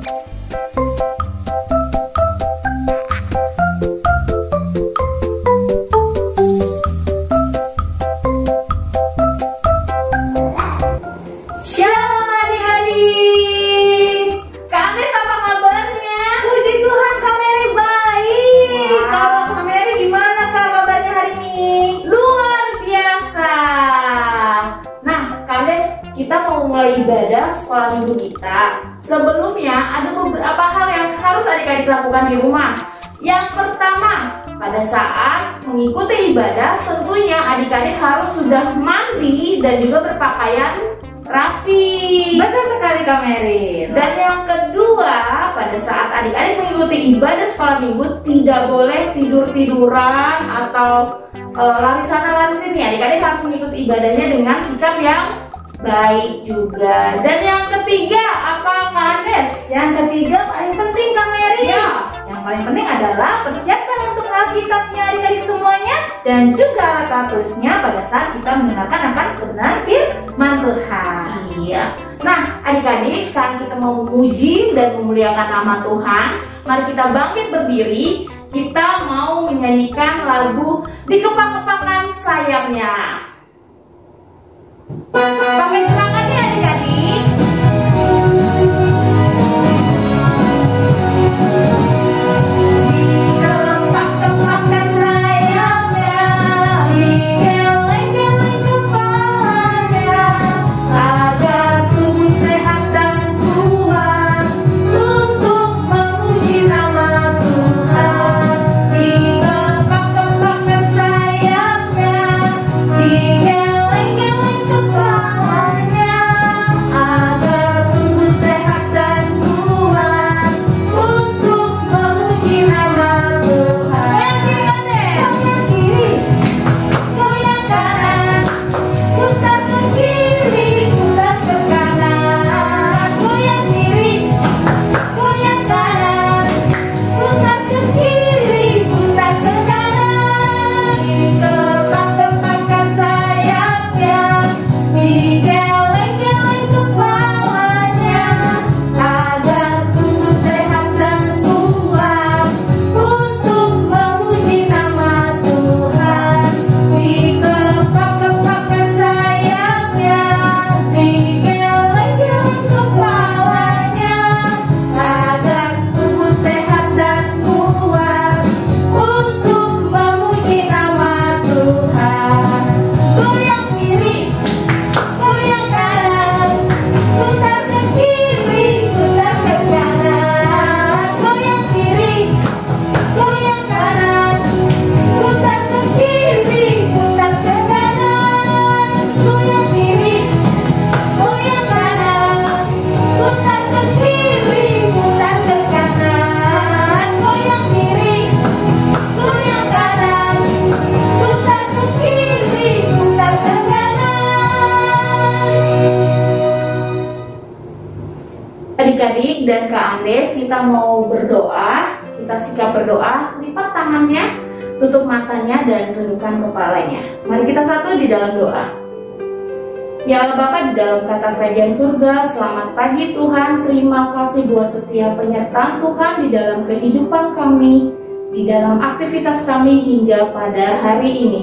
Shalom adik-adik. Kak Nes apa kabarnya? Puji Tuhan, Kak Mary baik. Kalau Kak Mary gimana Kak kabarnya hari ini? Luar biasa. Nah, Kak Nes, kita mau mulai ibadah sekolah minggu kita. Sebelumnya ada beberapa hal yang harus adik-adik lakukan di rumah. Yang pertama, pada saat mengikuti ibadah, tentunya adik-adik harus sudah mandi dan juga berpakaian rapi. Betul sekali Kak Mary. Dan yang kedua, pada saat adik-adik mengikuti ibadah sekolah minggu, tidak boleh tidur-tiduran atau lari sana lari sini. Adik-adik harus mengikuti ibadahnya dengan sikap yang baik juga. Dan yang ketiga, apa Kak Andes? Yang ketiga paling penting Kak Mary. Ya. Yang paling penting adalah persiapkan untuk Alkitabnya adik-adik semuanya dan juga alat tulisnya pada saat kita mendengarkan akan kebenaran firman Tuhan. Iya. Nah, adik-adik, sekarang kita mau memuji dan memuliakan nama Tuhan. Mari kita bangkit berdiri. Kita mau menyanyikan lagu Dikepak-kepakan Sayapnya. Pakai tangannya adik-adik. Dikepak-kepakan sayapnya, digeleng-geleng kepalanya, agar tubuh sehat dan kuat untuk memuji nama Tuhan. Dikepak-kepakan sayapnya, digeleng-geleng kepalanya, agar tubuh sehat dan kuat untuk memuji nama Tuhan. Goyang kiri, goyang kanan, putar ke kiri, putar ke kanan. Goyang kiri, goyang kanan, putar ke kiri, putar ke kanan. Dikepak-kepakan sayapnya, digeleng-geleng kepalanya, agar tubuh sehat dan kuat untuk memuji nama Tuhan. Dikepak-kepakan sayapnya, digeleng-geleng kepalanya, agar tubuh sehat dan kuat untuk memuji nama Tuhan. Goyang kiri, goyang kanan, putar ke kiri, putar ke kanan. Goyang kiri, goyang kanan, putar ke kiri, putar ke kanan. Goyang kiri, goyang kanan, putar ke kiri, putar ke kanan. Goyang kiri, goyang kanan, putar ke kiri, putar ke kanan. Adik-adik dan Kak Andes, kita mau berdoa. Kita sikap berdoa, lipat tangannya, tutup matanya dan tundukkan kepalanya. Mari kita satu di dalam doa. Ya Allah Bapa di dalam kata kerajaan surga, selamat pagi Tuhan. Terima kasih buat setiap penyertaan Tuhan di dalam kehidupan kami, di dalam aktivitas kami hingga pada hari ini.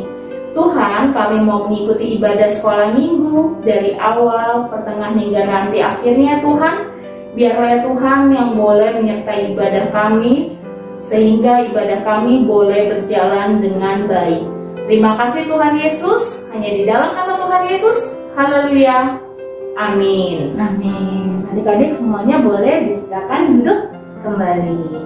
Tuhan, kami mau mengikuti ibadah sekolah minggu dari awal, pertengahan hingga nanti akhirnya Tuhan. Biarlah Tuhan yang boleh menyertai ibadah kami, sehingga ibadah kami boleh berjalan dengan baik. Terima kasih Tuhan Yesus, hanya di dalam nama Tuhan Yesus. Haleluya. Amin. Amin. Adik-adik semuanya boleh disilakan duduk kembali.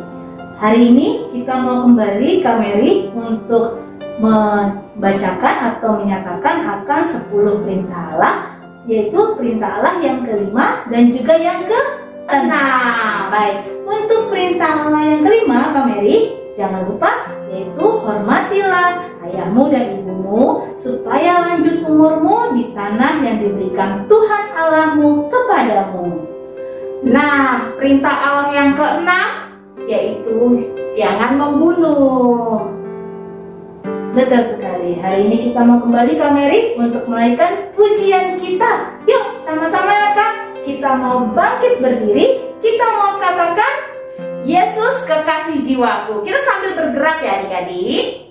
Hari ini kita mau kembali Kak Mary untuk membacakan atau menyatakan akan 10 perintah Allah, yaitu perintah Allah yang kelima dan juga yang keenam. Baik, untuk perintah Allah yang kelima Kak Mary, jangan lupa yaitu hormatilah ayahmu dan ibumu supaya lanjut umurmu di tanah yang diberikan Tuhan Allahmu kepadamu. Nah, perintah Allah yang keenam yaitu jangan membunuh. Betul sekali. Hari ini kita mau kembali Kak Mary untuk menaikkan pujian kita. Yuk sama-sama ya Kak. Kita mau bangkit berdiri. kita mau katakan, Yesus kekasih jiwaku. Kita sambil bergerak ya adik-adik.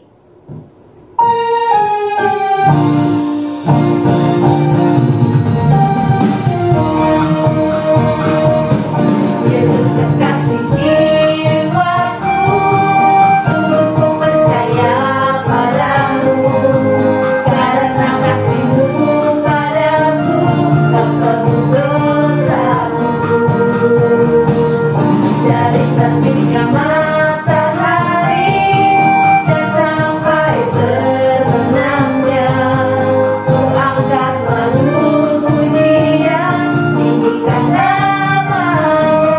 Yesus kekasih jiwaku, sungguh ku percaya padamu, karena kasih-Mu padaku, Kau tebus dosaku. Dari terbitnya matahari dan sampai terbenamnya, Ku angkat lalu pujian, tinggikan namanya.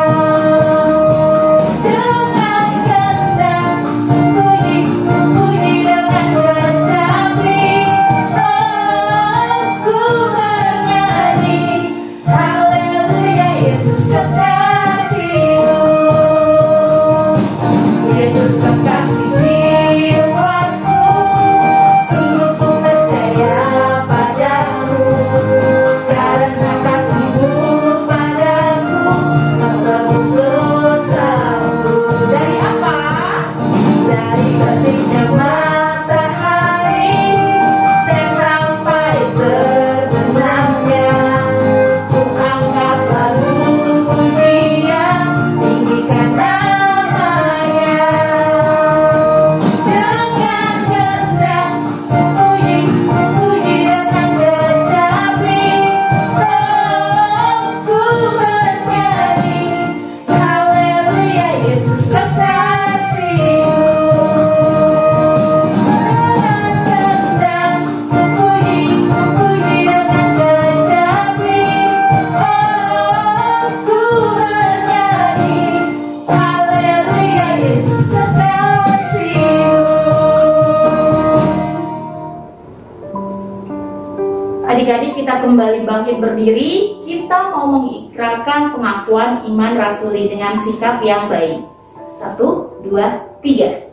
Dengan kehendak puji dengan getapi, aku bernyanyi, haleluya Yesus kekasihku. Yesus kekasih jiwaku, sungguh ku percaya padamu, karena kasih-Mu padaku, Kau tebus dosaku. Dari apa? Dari terbitnya matahari dan sampai terbenamnya, Ku angkat lalu pujian, tinggikan namanya. Dengan kehendak puji dengan getapi, aku bernyanyi, haleluya Yesus kekasihku. Dengan kehendak puji dengan getapi, aku bernyanyi, haleluya Yesus kekasihku. Adik-adik, kita kembali bangkit berdiri. Kita mau mengikrarkan pengakuan iman rasuli dengan sikap yang baik. 1, 2, 3.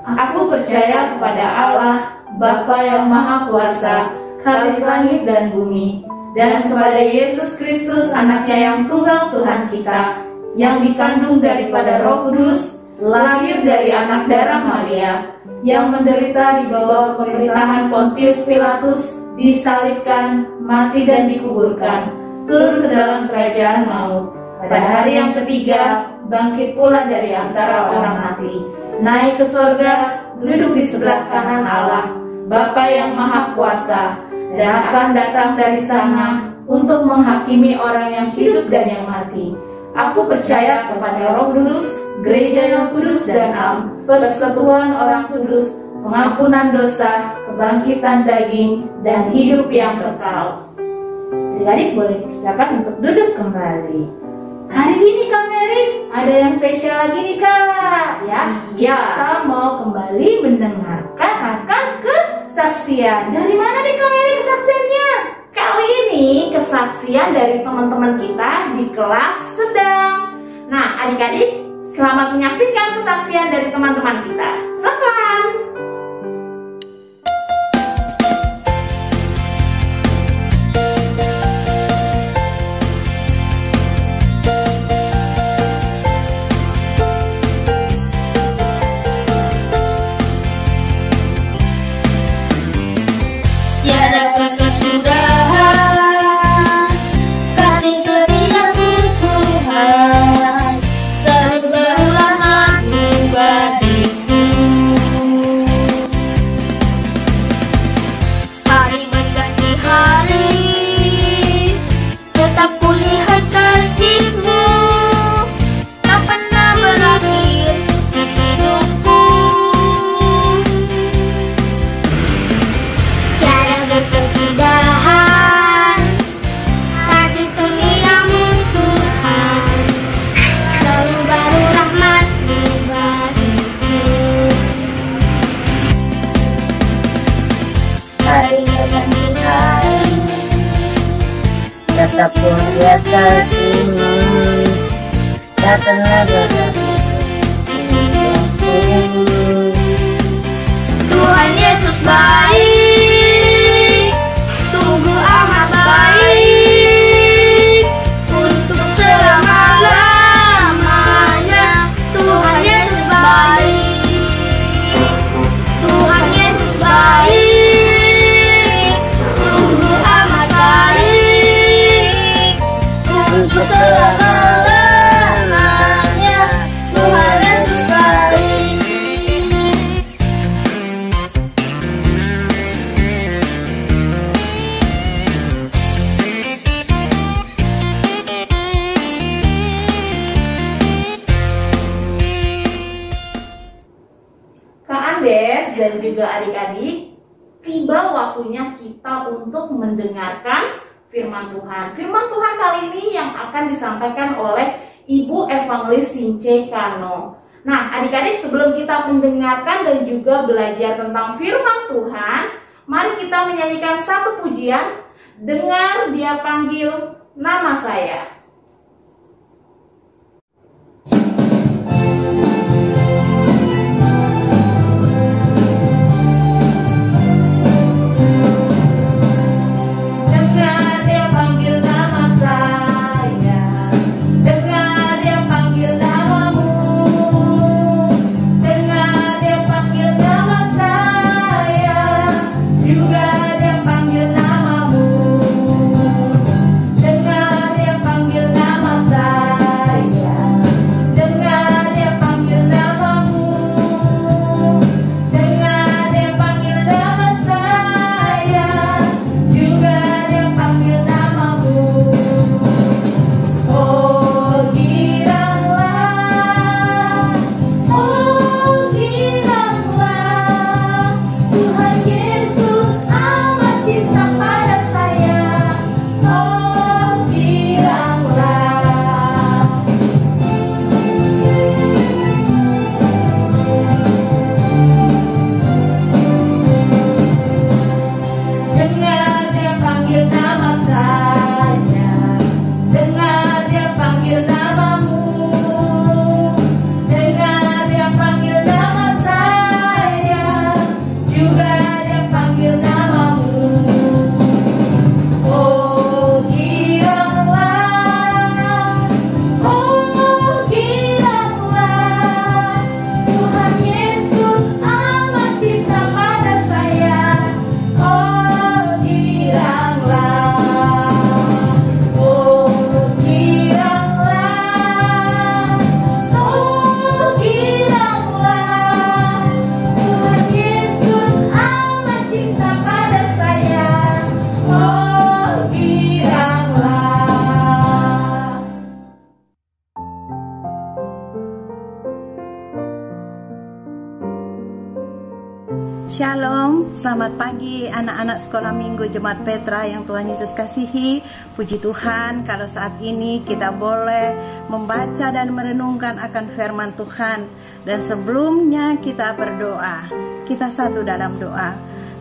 Aku percaya kepada Allah, Bapa yang Maha Kuasa, Khalik langit dan bumi, dan kepada Yesus Kristus, Anaknya yang tunggal Tuhan kita, yang dikandung daripada Roh Kudus, lahir dari anak darah Maria, yang menderita di bawah pemerintahan Pontius Pilatus, disalibkan, mati dan dikuburkan, turun ke dalam kerajaan maut. Pada hari yang ketiga, bangkit pula dari antara orang mati, naik ke sorga, duduk di sebelah kanan Allah, Bapa yang Maha Kuasa, dan akan datang dari sana untuk menghakimi orang yang hidup dan yang mati. Aku percaya kepada Roh Kudus, gereja yang kudus dan am, persekutuan orang kudus, pengampunan dosa, kebangkitan daging, dan hidup yang kekal. adik-adik boleh dipersilakan untuk duduk kembali. Hari ini Kak Mary ada yang spesial lagi nih Kak, ya. Ya. Kita mau kembali mendengarkan akan kesaksian. Dari mana nih Kak Mary kesaksiannya? Kali ini kesaksian dari teman-teman kita di kelas sedang. Nah, adik-adik, selamat menyaksikan kesaksian dari teman-teman kita. Silakan. Tiada kesudahan kasih setiamu Tuhan, terus berulangmu bagiku. Hari berganti hari, tetap kulihat kasih-Mu, tak pernah berakhir di hidupku. Tiada kesudahan kasih setiamu Tuhan, selalu baru rahmat-Mu bagiku. Hari berganti hari, tetap kulihat kasih-Mu, tak pernah berakhir di hidupku. Tuhan Yesus baik, sungguh amat baik, untuk selama-lamanya. untuk selama-lamanya. Tuhan Yesus baik. Kak Andes dan juga adik-adik, tiba waktunya kita untuk mendengarkan firman Tuhan. Firman Tuhan kali ini yang akan disampaikan oleh Ibu Evangelis Since Kano. Nah, adik-adik, sebelum kita mendengarkan dan juga belajar tentang firman Tuhan, mari kita menyanyikan satu pujian, Dengar Dia Panggil Nama Saya. Shalom, selamat pagi anak-anak sekolah minggu Jemaat Petra yang Tuhan Yesus kasihi. Puji Tuhan kalau saat ini kita boleh membaca dan merenungkan akan firman Tuhan. Dan sebelumnya kita berdoa, kita satu dalam doa.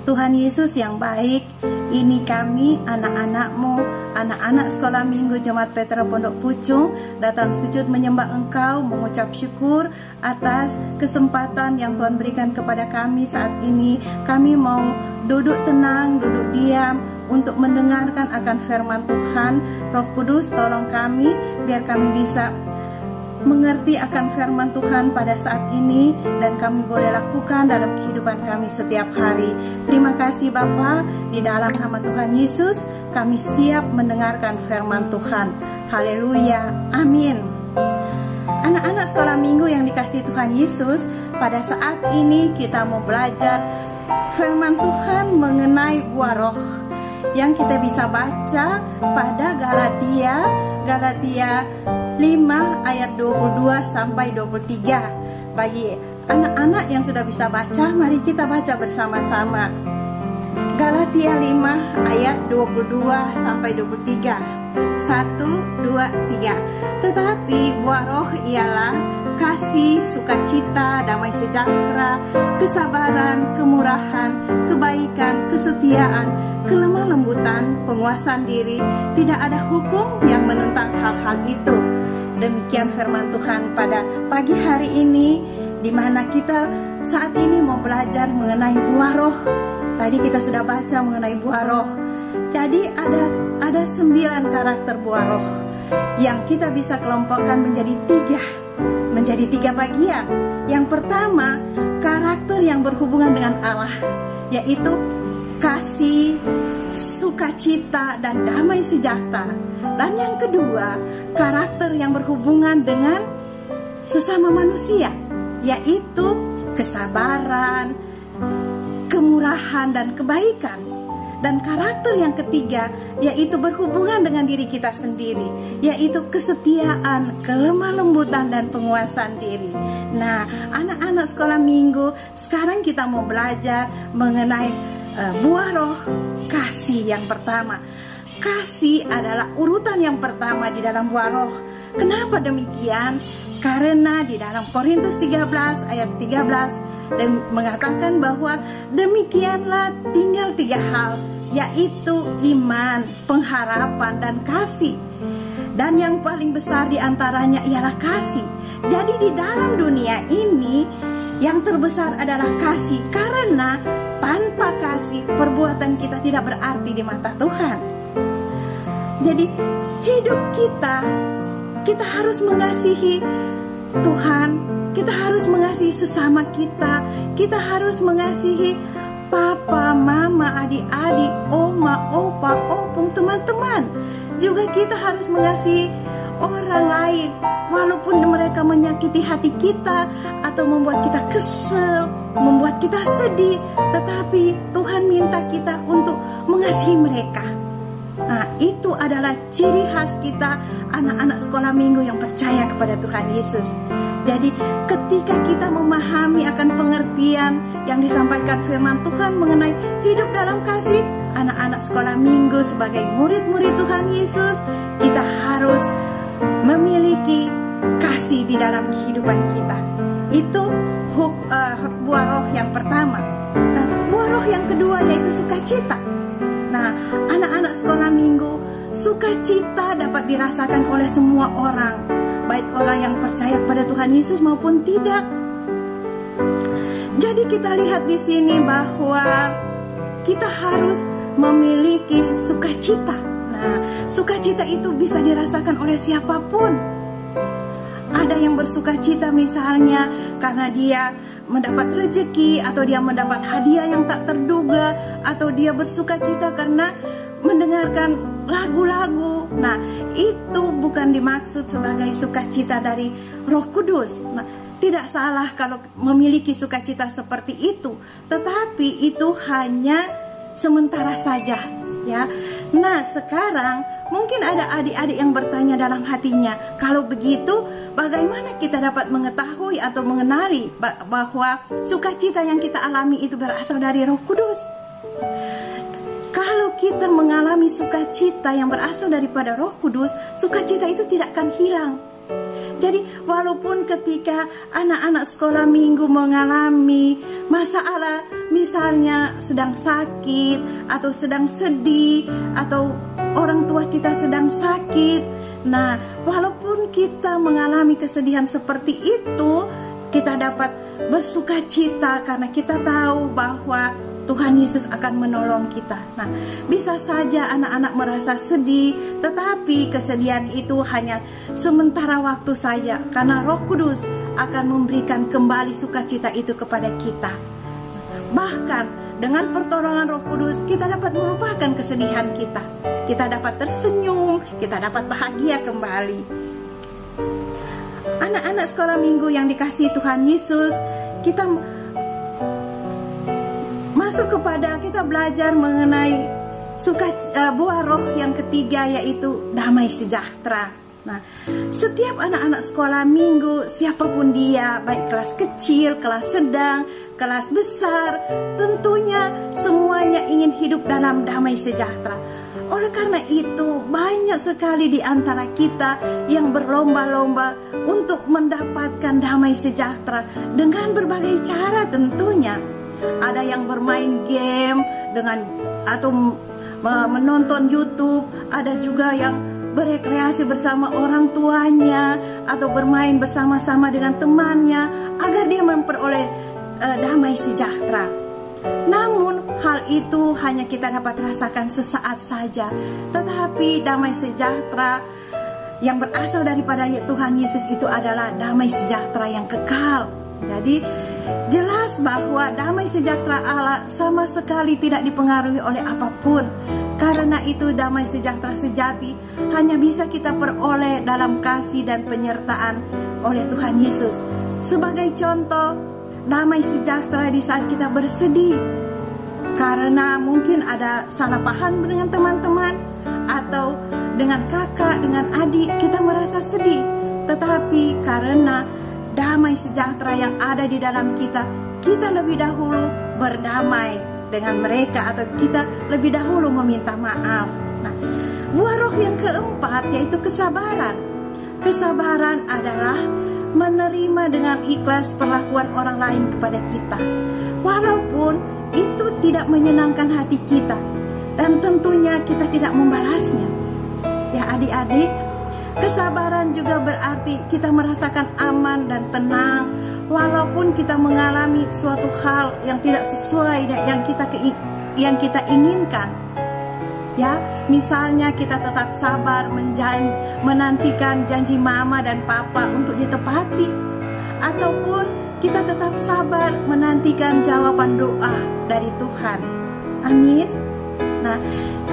Tuhan Yesus yang baik, ini kami anak-anak-Mu, anak-anak sekolah minggu Jemaat Petra Pondok Pucung, datang sujud menyembah Engkau, mengucap syukur atas kesempatan yang Tuhan berikan kepada kami saat ini. Kami mau duduk tenang, duduk diam untuk mendengarkan akan firman Tuhan. Roh Kudus tolong kami biar kami bisa mengerti akan firman Tuhan pada saat ini dan kami boleh lakukan dalam kehidupan kami setiap hari. Terima kasih Bapa, di dalam nama Tuhan Yesus kami siap mendengarkan firman Tuhan. Haleluya, amin. Anak-anak sekolah minggu yang dikasihi Tuhan Yesus, pada saat ini kita mau belajar firman Tuhan mengenai buah roh yang kita bisa baca pada Galatia 5 ayat 22 sampai 23. Bagi anak-anak yang sudah bisa baca, mari kita baca bersama-sama. Galatia 5 ayat 22 sampai 23. 1, 2, 3. Tetapi buah roh ialah kasih, sukacita, damai sejahtera, kesabaran, kemurahan, kebaikan, kesetiaan, kelemah lembutan, penguasaan diri. Tidak ada hukum yang menentang hal-hal itu. Demikian firman Tuhan pada pagi hari ini, di mana kita saat ini mau belajar mengenai buah roh. Tadi kita sudah baca mengenai buah roh. Jadi ada 9 karakter buah roh yang kita bisa kelompokkan menjadi 3 bagian. Yang pertama, karakter yang berhubungan dengan Allah, yaitu kasih, sukacita dan damai sejahtera. Dan yang kedua, karakter yang berhubungan dengan sesama manusia, yaitu kesabaran, kemurahan, dan kebaikan. Dan karakter yang ketiga yaitu berhubungan dengan diri kita sendiri, yaitu kesetiaan, kelemah lembutan, dan penguasaan diri. Nah, anak-anak sekolah minggu, sekarang kita mau belajar mengenai buah roh kasih yang pertama. Kasih adalah urutan yang pertama di dalam buah roh. Kenapa demikian? Karena di dalam Korintus 13 ayat 13 dan mengatakan bahwa demikianlah tinggal 3 hal, yaitu iman, pengharapan, dan kasih. Dan yang paling besar di antaranya ialah kasih. Jadi di dalam dunia ini yang terbesar adalah kasih, karena tanpa kasih perbuatan kita tidak berarti di mata Tuhan. Jadi hidup kita harus mengasihi Tuhan, kita harus mengasihi sesama kita harus mengasihi papa, mama, adik-adik, oma, opa, opung, teman-teman. Juga kita harus mengasihi orang lain, walaupun mereka menyakiti hati kita atau membuat kita kesel, membuat kita sedih, tetapi Tuhan minta kita untuk mengasihi mereka. Nah, itu adalah ciri khas kita, anak-anak sekolah minggu yang percaya kepada Tuhan Yesus. Jadi ketika kita memahami akan pengertian yang disampaikan firman Tuhan mengenai hidup dalam kasih, anak-anak sekolah minggu sebagai murid-murid Tuhan Yesus, kita harus memiliki kasih di dalam kehidupan kita. Itu buah roh yang pertama. Nah, buah roh yang kedua yaitu sukacita. Nah, anak-anak sekolah minggu, sukacita dapat dirasakan oleh semua orang, baik orang yang percaya pada Tuhan Yesus maupun tidak. Jadi kita lihat di sini bahwa kita harus memiliki sukacita. Nah, sukacita itu bisa dirasakan oleh siapapun. Ada yang bersukacita misalnya karena dia mendapat rezeki, atau dia mendapat hadiah yang tak terduga, atau dia bersukacita karena mendengarkan lagu-lagu. Nah, itu bukan dimaksud sebagai sukacita dari Roh Kudus. Nah, tidak salah kalau memiliki sukacita seperti itu, tetapi itu hanya sementara saja, ya. Nah, sekarang mungkin ada adik-adik yang bertanya dalam hatinya, kalau begitu bagaimana kita dapat mengetahui atau mengenali bahwa sukacita yang kita alami itu berasal dari Roh Kudus? Kalau kita mengalami sukacita yang berasal daripada Roh Kudus, sukacita itu tidak akan hilang. Jadi walaupun ketika anak-anak sekolah minggu mengalami masalah, misalnya sedang sakit atau sedang sedih, atau orang tua kita sedang sakit, nah walaupun kita mengalami kesedihan seperti itu, kita dapat bersukacita karena kita tahu bahwa Tuhan Yesus akan menolong kita. Nah, bisa saja anak-anak merasa sedih, tetapi kesedihan itu hanya sementara waktu saja, karena Roh Kudus akan memberikan kembali sukacita itu kepada kita. Bahkan dengan pertolongan Roh Kudus, kita dapat melupakan kesedihan kita. Kita dapat tersenyum, kita dapat bahagia kembali. Anak-anak sekolah minggu yang dikasihi Tuhan Yesus, kita belajar mengenai buah roh yang ketiga, yaitu damai sejahtera. Nah, setiap anak-anak sekolah minggu, siapapun dia, baik kelas kecil, kelas sedang, kelas besar, tentunya semuanya ingin hidup dalam damai sejahtera. Oleh karena itu, banyak sekali di antara kita yang berlomba-lomba untuk mendapatkan damai sejahtera dengan berbagai cara tentunya. Ada yang bermain game atau menonton YouTube, ada juga yang berekreasi bersama orang tuanya atau bermain bersama-sama dengan temannya agar dia memperoleh damai sejahtera. Namun hal itu hanya kita dapat rasakan sesaat saja, tetapi damai sejahtera yang berasal daripada Tuhan Yesus itu adalah damai sejahtera yang kekal. Jadi jelas bahwa damai sejahtera Allah sama sekali tidak dipengaruhi oleh apapun, Karena itu damai sejahtera sejati hanya bisa kita peroleh dalam kasih dan penyertaan oleh Tuhan Yesus. Sebagai contoh, damai sejahtera di saat kita bersedih karena mungkin ada salah paham dengan teman-teman atau dengan kakak, dengan adik, kita merasa sedih. Tetapi karena damai sejahtera yang ada di dalam kita, kita lebih dahulu berdamai dengan mereka atau kita lebih dahulu meminta maaf. Nah, buah roh yang keempat yaitu kesabaran. Kesabaran adalah menerima dengan ikhlas perlakuan orang lain kepada kita, walaupun itu tidak menyenangkan hati kita dan tentunya kita tidak membalasnya. Ya adik-adik, kesabaran juga berarti kita merasakan aman dan tenang walaupun kita mengalami suatu hal yang tidak sesuai dengan yang kita inginkan. Ya, misalnya kita tetap sabar menantikan janji mama dan papa untuk ditepati, ataupun kita tetap sabar menantikan jawaban doa dari Tuhan. Amin. Nah,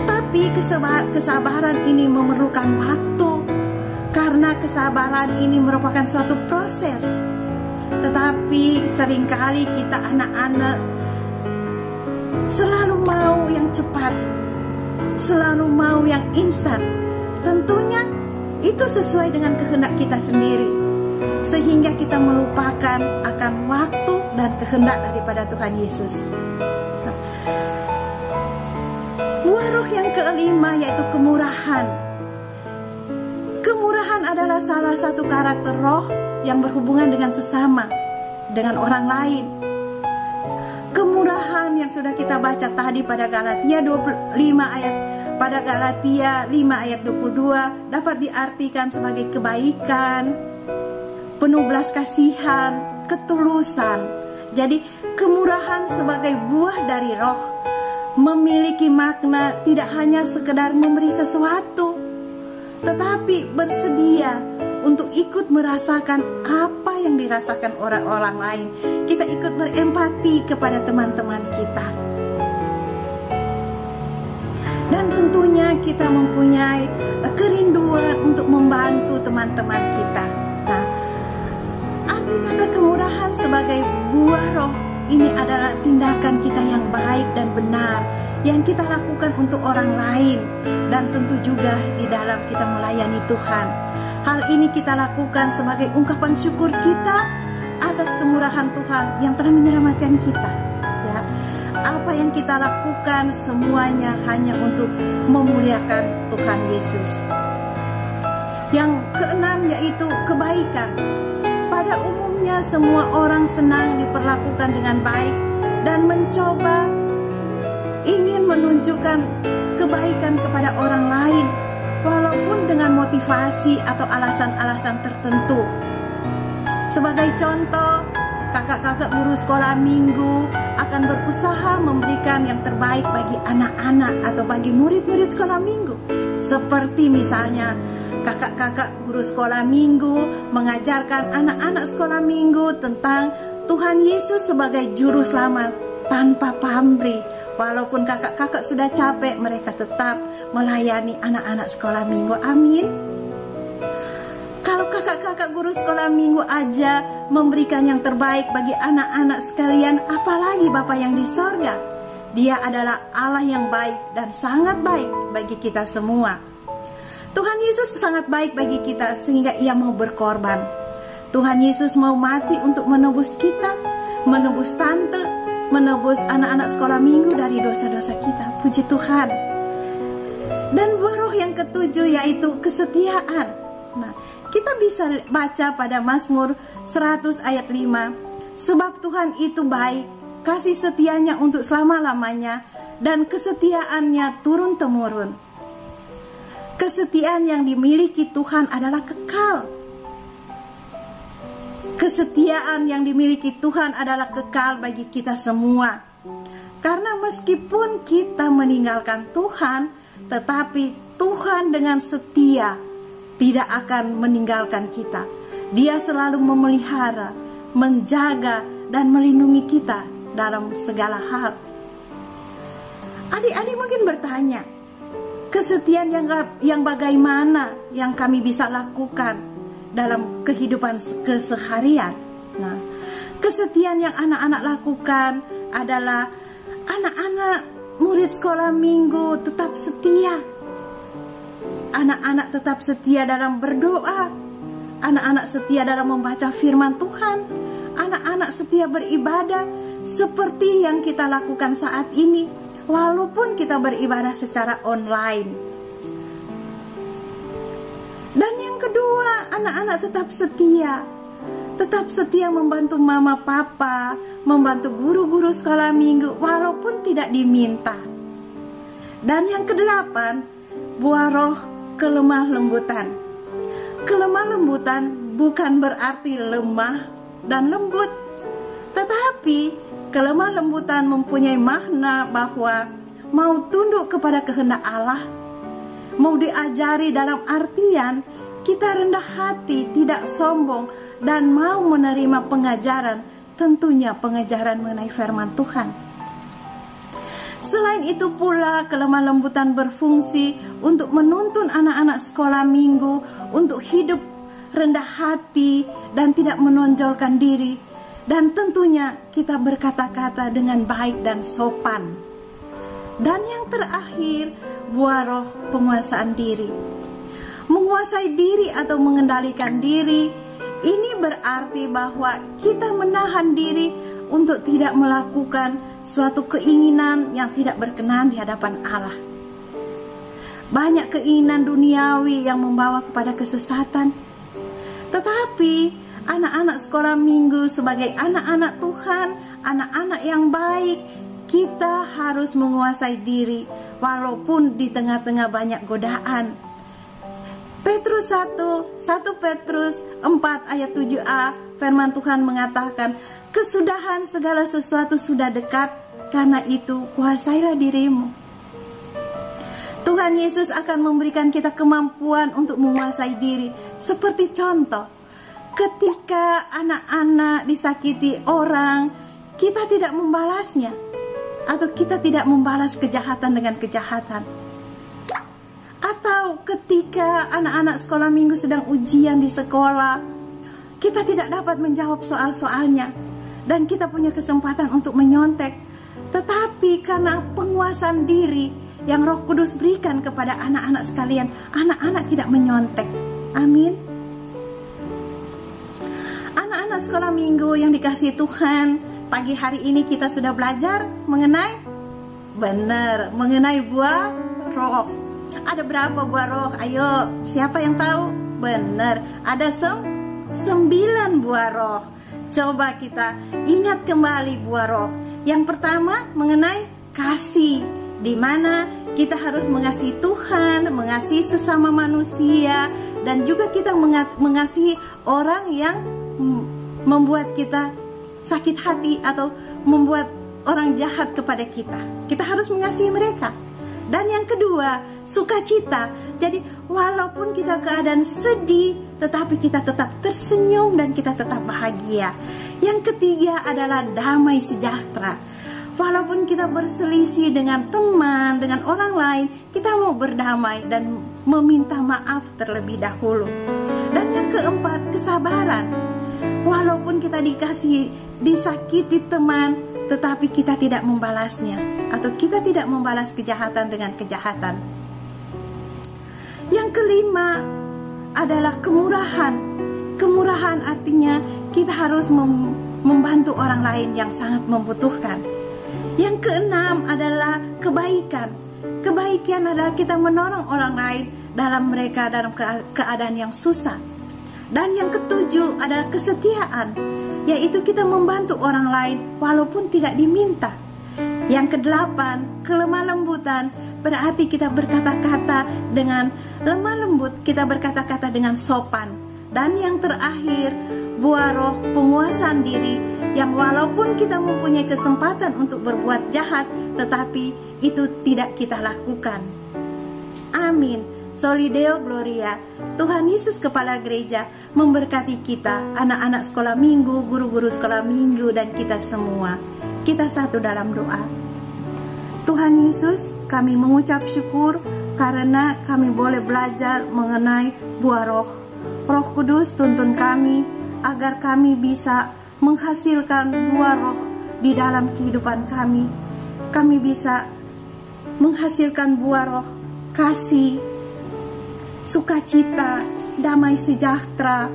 tapi kesabaran ini memerlukan waktu, karena kesabaran ini merupakan suatu proses. Tetapi seringkali kita anak-anak selalu mau yang cepat, selalu mau yang instan. Tentunya itu sesuai dengan kehendak kita sendiri, sehingga kita melupakan akan waktu dan kehendak daripada Tuhan Yesus. Buah roh yang kelima yaitu kemurahan. Kemurahan adalah salah satu karakter roh yang berhubungan dengan sesama, dengan orang lain. Kemurahan yang sudah kita baca tadi pada Galatia 5 ayat 22 dapat diartikan sebagai kebaikan, penuh belas kasihan, ketulusan. Jadi kemurahan sebagai buah dari roh memiliki makna tidak hanya sekedar memberi sesuatu, tetapi bersedia untuk ikut merasakan apa yang dirasakan orang-orang lain. Kita ikut berempati kepada teman-teman kita. Dan tentunya kita mempunyai kerinduan untuk membantu teman-teman kita. Nah, arti kata kemurahan sebagai buah roh ini adalah tindakan kita yang baik dan benar yang kita lakukan untuk orang lain, dan tentu juga di dalam kita melayani Tuhan. Hal ini kita lakukan sebagai ungkapan syukur kita atas kemurahan Tuhan yang telah menyelamatkan kita. Ya, apa yang kita lakukan semuanya hanya untuk memuliakan Tuhan Yesus. Yang keenam yaitu kebaikan. Pada umumnya semua orang senang diperlakukan dengan baik dan mencoba ingin menunjukkan kebaikan kepada orang lain, walaupun dengan motivasi atau alasan-alasan tertentu. Sebagai contoh, kakak-kakak guru sekolah minggu akan berusaha memberikan yang terbaik bagi anak-anak atau bagi murid-murid sekolah minggu. Seperti misalnya kakak-kakak guru sekolah minggu mengajarkan anak-anak sekolah minggu tentang Tuhan Yesus sebagai juru selamat tanpa pamrih. Walaupun kakak-kakak sudah capek, mereka tetap melayani anak-anak sekolah minggu. Amin. Kalau kakak-kakak guru sekolah minggu aja memberikan yang terbaik bagi anak-anak sekalian, apalagi Bapa yang di sorga. Dia adalah Allah yang baik dan sangat baik bagi kita semua. Tuhan Yesus sangat baik bagi kita sehingga Ia mau berkorban. Tuhan Yesus mau mati untuk menebus kita, menebus tante, menebus anak-anak sekolah minggu dari dosa-dosa kita. Puji Tuhan. Dan buah roh yang ketujuh yaitu kesetiaan. Nah, kita bisa baca pada Mazmur 100 ayat 5. Sebab Tuhan itu baik, kasih setianya untuk selama-lamanya, dan kesetiaannya turun-temurun. Kesetiaan yang dimiliki Tuhan adalah kekal. Kesetiaan yang dimiliki Tuhan adalah kekal bagi kita semua. Karena meskipun kita meninggalkan Tuhan, tetapi Tuhan dengan setia tidak akan meninggalkan kita. Dia selalu memelihara, menjaga, dan melindungi kita dalam segala hal. Adik-adik mungkin bertanya, Kesetiaan yang bagaimana yang kami bisa lakukan dalam kehidupan keseharian. Nah, kesetiaan yang anak-anak lakukan adalah anak-anak murid sekolah minggu tetap setia. Anak-anak tetap setia dalam berdoa. Anak-anak setia dalam membaca firman Tuhan. Anak-anak setia beribadah seperti yang kita lakukan saat ini, walaupun kita beribadah secara online. Dan yang kedua, anak-anak tetap setia membantu mama papa, membantu guru-guru sekolah minggu walaupun tidak diminta. Dan yang kedelapan, buah roh kelemah lembutan. Kelemah lembutan bukan berarti lemah dan lembut, tetapi kelemah lembutan mempunyai makna bahwa mau tunduk kepada kehendak Allah, mau diajari dalam artian kita rendah hati, tidak sombong, dan mau menerima pengajaran, tentunya pengajaran mengenai firman Tuhan. Selain itu pula, kelemah lembutan berfungsi untuk menuntun anak-anak sekolah minggu untuk hidup rendah hati dan tidak menonjolkan diri. Dan tentunya kita berkata-kata dengan baik dan sopan. Dan yang terakhir, buah roh penguasaan diri. Menguasai diri atau mengendalikan diri, ini berarti bahwa kita menahan diri untuk tidak melakukan suatu keinginan yang tidak berkenan di hadapan Allah. Banyak keinginan duniawi yang membawa kepada kesesatan. Tetapi anak-anak sekolah minggu sebagai anak-anak Tuhan, anak-anak yang baik, kita harus menguasai diri walaupun di tengah-tengah banyak godaan. Petrus 1 Petrus 4 ayat 7a, firman Tuhan mengatakan, kesudahan segala sesuatu sudah dekat, karena itu kuasailah dirimu. Tuhan Yesus akan memberikan kita kemampuan untuk menguasai diri. Seperti contoh, ketika anak-anak disakiti orang, kita tidak membalasnya, atau kita tidak membalas kejahatan dengan kejahatan. Atau ketika anak-anak sekolah minggu sedang ujian di sekolah, kita tidak dapat menjawab soal-soalnya, dan kita punya kesempatan untuk menyontek. Tetapi karena penguasaan diri yang Roh Kudus berikan kepada anak-anak sekalian, anak-anak tidak menyontek. Amin. Anak-anak sekolah minggu yang dikasihi Tuhan, pagi hari ini kita sudah belajar mengenai buah roh. Ada berapa buah roh? Ayo, siapa yang tahu? Benar, ada 9 buah roh. Coba kita ingat kembali buah roh. Yang pertama mengenai kasih, di mana kita harus mengasihi Tuhan, mengasihi sesama manusia, dan juga kita mengasihi orang yang membuat kita sakit hati atau membuat orang jahat kepada kita. Kita harus mengasihi mereka. Dan yang kedua, sukacita. Jadi walaupun kita keadaan sedih, tetapi kita tetap tersenyum dan kita tetap bahagia. Yang ketiga adalah damai sejahtera. Walaupun kita berselisih dengan teman, dengan orang lain, kita mau berdamai dan meminta maaf terlebih dahulu. Dan yang keempat, kesabaran. Walaupun kita disakiti teman, tetapi kita tidak membalasnya, atau kita tidak membalas kejahatan dengan kejahatan. Yang kelima adalah kemurahan. Kemurahan artinya kita harus membantu orang lain yang sangat membutuhkan. Yang keenam adalah kebaikan. Kebaikan adalah kita menolong orang lain dalam keadaan yang susah. Dan yang ketujuh adalah kesetiaan, yaitu kita membantu orang lain walaupun tidak diminta. Yang kedelapan, kelemah lembutan, berarti kita berkata-kata dengan lemah lembut, kita berkata-kata dengan sopan. Dan yang terakhir, buah roh penguasaan diri, yang walaupun kita mempunyai kesempatan untuk berbuat jahat, tetapi itu tidak kita lakukan. Amin. Soli Deo Gloria. Tuhan Yesus Kepala Gereja memberkati kita, anak-anak sekolah minggu, guru-guru sekolah minggu, dan kita semua. Kita satu dalam doa. Tuhan Yesus, kami mengucap syukur karena kami boleh belajar mengenai buah roh. Roh Kudus tuntun kami agar kami bisa menghasilkan buah roh di dalam kehidupan kami. Kami bisa menghasilkan buah roh kasih, sukacita, damai sejahtera,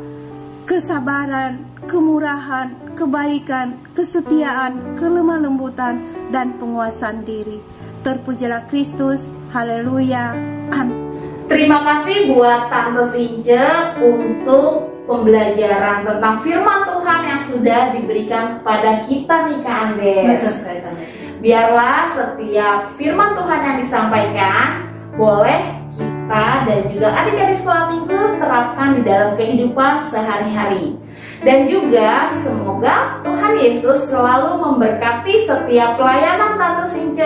kesabaran, kemurahan, kebaikan, kesetiaan, kelemah lembutan, dan penguasaan diri. Terpujilah Kristus, haleluya, amin. Terima kasih buat Tante Since untuk pembelajaran tentang firman Tuhan yang sudah diberikan kepada kita nih Kak Andes. Betul sekali, Tante. Biarlah setiap firman Tuhan yang disampaikan boleh kita dan juga adik-adik sekolah minggu terapkan di dalam kehidupan sehari-hari. Dan juga semoga Tuhan Yesus selalu memberkati setiap pelayanan Tante Since,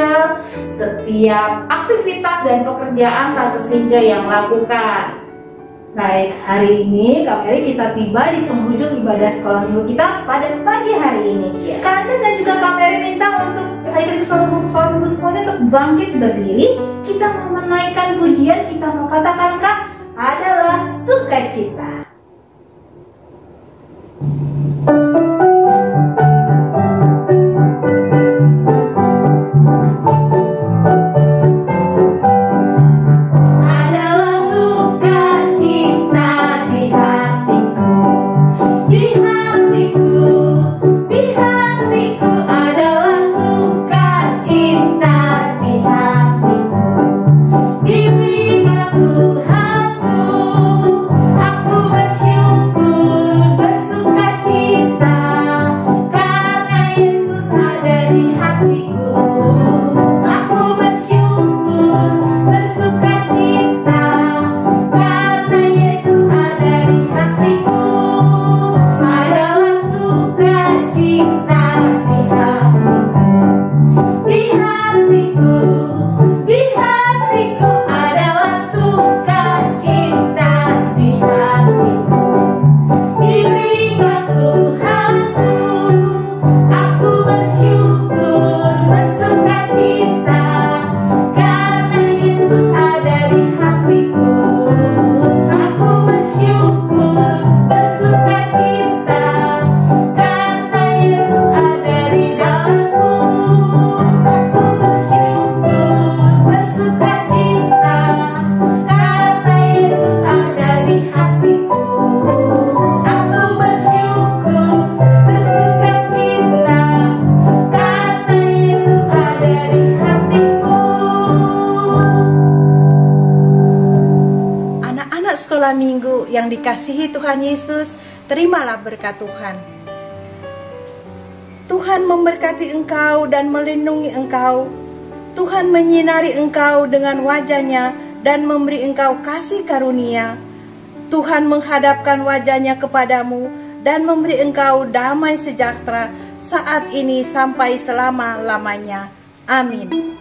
setiap aktivitas dan pekerjaan Tante Since yang lakukan. Baik, hari ini Kak Mary kita tiba di penghujung ibadah sekolah minggu kita pada pagi hari ini. Kak Andes dan juga Kak Mary minta untuk adik-adik sekolah minggu semuanya untuk bangkit berdiri. Kita mau menaikkan pujian, kita mau katakan Kak adalah sukacita. Minggu yang dikasihi Tuhan Yesus, terimalah berkat Tuhan. Tuhan memberkati engkau dan melindungi engkau. Tuhan menyinari engkau dengan wajah-Nya dan memberi engkau kasih karunia. Tuhan menghadapkan wajah-Nya kepadamu dan memberi engkau damai sejahtera saat ini sampai selama-lamanya. Amin.